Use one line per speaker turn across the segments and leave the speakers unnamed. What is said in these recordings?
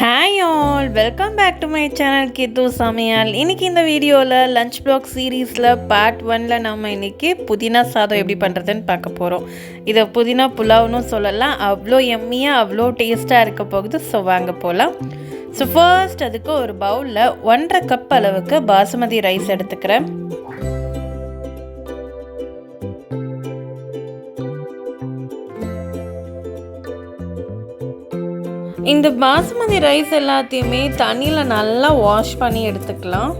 Hi all, welcome back to my channel Kithu Samayal. இன்றைக்கி இந்த வீடியோவில் லஞ்ச் பிளாக் சீரீஸில் பார்ட் 1ல் நம்ம இன்றைக்கி புதினா சாதம் எப்படி பண்ணுறதுன்னு பார்க்க போகிறோம். இதை புதினா புலாவ்னு சொல்லலாம். அவ்வளோ எம்மியாக அவ்வளோ டேஸ்ட்டாக இருக்க போகுது. ஸோ வாங்க போகலாம். ஸோ ஃபர்ஸ்ட் அதுக்கு ஒரு பவுலில் 1.5 கப் அளவுக்கு பாசுமதி ரைஸ் எடுத்துக்கிறேன். இந்த பாசுமதி ரைஸ் எல்லாத்தையுமே தண்ணியில் நல்லா வாஷ் பண்ணி எடுத்துக்கலாம்.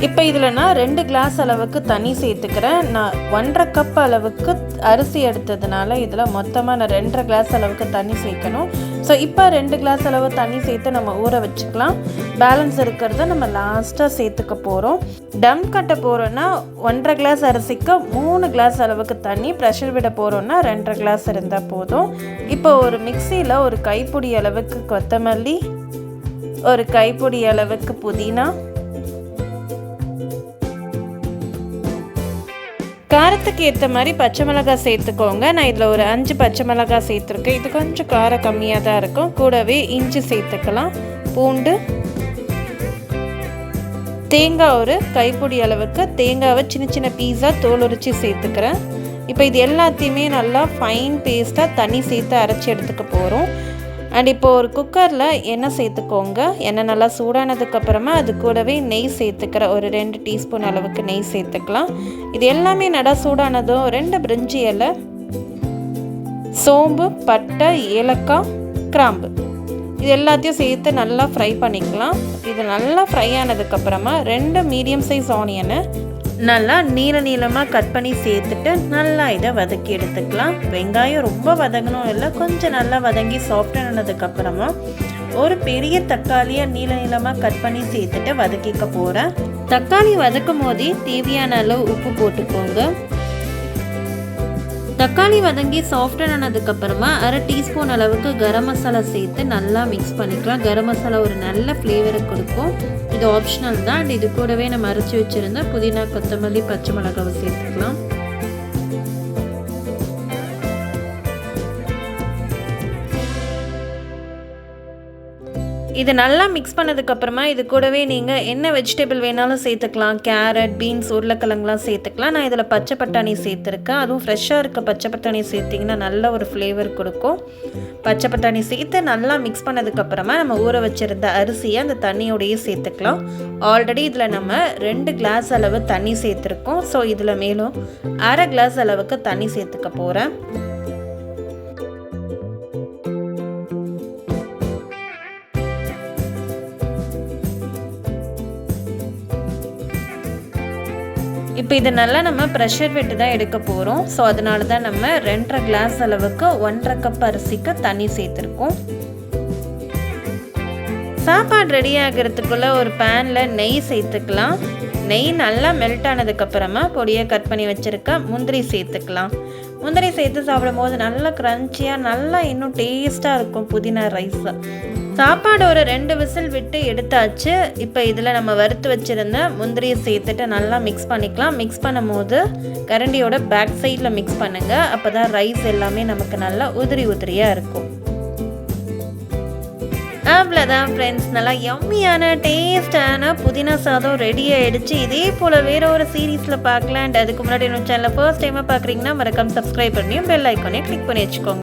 இப்போ இதில் நான் 2 கிளாஸ் அளவுக்கு தண்ணி சேர்த்துக்கிறேன். நான் 1.5 கப் அளவுக்கு அரிசி எடுத்ததுனால இதில் மொத்தமாக நான் 2.5 கிளாஸ் அளவுக்கு தண்ணி சேர்க்கணும். ஸோ இப்போ 2 கிளாஸ் அளவு தண்ணி சேர்த்து நம்ம ஊற வச்சுக்கலாம். பேலன்ஸ் இருக்கிறத நம்ம லாஸ்ட்டாக சேர்த்துக்க போகிறோம். டம் கட்ட போகிறோன்னா 1.5 கிளாஸ் அரிசிக்கு 3 கிளாஸ் அளவுக்கு தண்ணி, ப்ரெஷர் விட போகிறோன்னா 2.5 கிளாஸ் இருந்தால் போதும். இப்போ ஒரு மிக்சியில் ஒரு கைப்பிடி அளவுக்கு கொத்தமல்லி, ஒரு கைப்பிடி அளவுக்கு புதினா, காரத்துக்கு ஏற்ற மாதிரி பச்சை மிளகாய் சேர்த்துக்கோங்க. நான் இதில் ஒரு 5 பச்சை மிளகாய் சேர்த்துருக்கேன். இது கொஞ்சம் காரம் கம்மியாக தான் இருக்கும். கூடவே இஞ்சி சேர்த்துக்கலாம், பூண்டு, தேங்காய் ஒரு கைப்பிடி அளவுக்கு தேங்காவை சின்ன சின்ன பீஸாக தோல் உரித்து சேர்த்துக்கிறேன். இப்போ இது எல்லாத்தையுமே நல்லா ஃபைன் பேஸ்ட்டாக தண்ணி சேர்த்து அரைச்சி எடுத்துக்க போகிறோம். அண்ட் இப்போது ஒரு குக்கரில் எண்ணெய் சேர்த்துக்கோங்க. எண்ணெய் நல்லா சூடானதுக்கப்புறமா அது கூடவே நெய் சேர்த்துக்கிற ஒரு 2 டீஸ்பூன் அளவுக்கு நெய் சேர்த்துக்கலாம். இது எல்லாமே நல்லா சூடானதும் 2 பிரிஞ்சி இலை, சோம்பு, பட்டை, ஏலக்காய், கிராம்பு இது எல்லாத்தையும் சேர்த்து நல்லா ஃப்ரை பண்ணிக்கலாம். இது நல்லா ஃப்ரை ஆனதுக்கப்புறமா 2 மீடியம் சைஸ் ஆனியனை நல்லா நீளமாக கட் பண்ணி சேர்த்துட்டு நல்லா இதை வதக்கி எடுத்துக்கலாம். வெங்காயம் ரொம்ப வதங்கணும் இல்லை, கொஞ்சம் நல்லா வதங்கி சாஃப்டானதுக்கப்புறமா ஒரு பெரிய தக்காளியை நீளமாக கட் பண்ணி சேர்த்துட்டு வதக்கிக்க போகிறேன். தக்காளி வதக்கும் போதே தேவையான அளவு உப்பு போட்டுக்கோங்க. தக்காளி வதங்கி சாஃப்டானதுக்கப்புறமா 1/2 டீஸ்பூன் அளவுக்கு கரம் மசாலா சேர்த்து நல்லா மிக்ஸ் பண்ணிக்கலாம். கரம் மசாலா ஒரு நல்ல ஃப்ளேவரை கொடுக்கும். இது ஆப்ஷனல் தான். அண்ட் இது கூடவே நம்ம அரைச்சி வச்சுருந்த புதினா, கொத்தமல்லி, பச்சை மிளகாவை சேர்த்துக்கலாம். இது நல்லா மிக்ஸ் பண்ணதுக்கப்புறமா இது கூடவே நீங்கள் என்ன வெஜிடபிள் வேணாலும் சேர்த்துக்கலாம். கேரட், பீன்ஸ், உருளைக்கிழங்குலாம் சேர்த்துக்கலாம். நான் இதில் பச்சை பட்டாணி சேர்த்துருக்கேன். அதுவும் ஃப்ரெஷ்ஷாக இருக்க பச்சை பட்டாணி சேர்த்திங்கன்னா நல்ல ஒரு ஃப்ளேவர் கொடுக்கும். பச்சை பட்டாணி சேர்த்து நல்லா மிக்ஸ் பண்ணதுக்கப்புறமா நம்ம ஊற வச்சுருந்த அரிசியை அந்த தண்ணியோடையே சேர்த்துக்கலாம். ஆல்ரெடி இதில் நம்ம 2 கிளாஸ் அளவு தண்ணி சேர்த்துருக்கோம். ஸோ இதில் மேலும் 1/2 கிளாஸ் அளவுக்கு தண்ணி சேர்த்துக்க போகிறேன். இப்போ இது நல்லா நம்ம ப்ரெஷர் விட்டு தான் எடுக்க போகிறோம். ஸோ அதனால தான் நம்ம 2.5 கிளாஸ் அளவுக்கு 1.5 கப் அரிசிக்கு தண்ணி சேர்த்துருக்கோம். சாப்பாடு ரெடி ஆகிறதுக்குள்ளே ஒரு பேனில் நெய் சேர்த்துக்கலாம். நெய் நல்லா மெல்ட் ஆனதுக்கப்புறமா பொடியை கட் பண்ணி வச்சுருக்க முந்திரி சேர்த்துக்கலாம். முந்திரி சேர்த்து சாப்பிடும் போது நல்லா க்ரன்ச்சியாக நல்லா இன்னும் டேஸ்ட்டாக இருக்கும் புதினா ரைஸ். சாப்பாடு ஒரு 2 விசில் விட்டு எடுத்தாச்சு. இப்போ இதில் நம்ம வறுத்து வச்சுருந்த முந்திரியை சேர்த்துட்டு நல்லா மிக்ஸ் பண்ணிக்கலாம். மிக்ஸ் பண்ணும் போது கரண்டியோட பேக் சைடில் மிக்ஸ் பண்ணுங்கள். அப்போ தான் ரைஸ் எல்லாமே நமக்கு நல்லா உதிரியாக இருக்கும். அவ்வளோதான் ஃப்ரெண்ட்ஸ், நல்லா யம்மியான டேஸ்டான புதினா சாதம் ரெடி ஆகிடுச்சு. இதே போல் வேறு ஒரு சீரீஸில் பார்க்கலாம். அண்ட் அதுக்கு முன்னாடி என்னோட சேனலில் ஃபர்ஸ்ட் டைமாக பார்க்குறீங்கன்னா மறக்காம சப்ஸ்கிரைப் பண்ணியும் பெல் ஐக்கானே கிளிக் பண்ணி வச்சுக்கோங்க.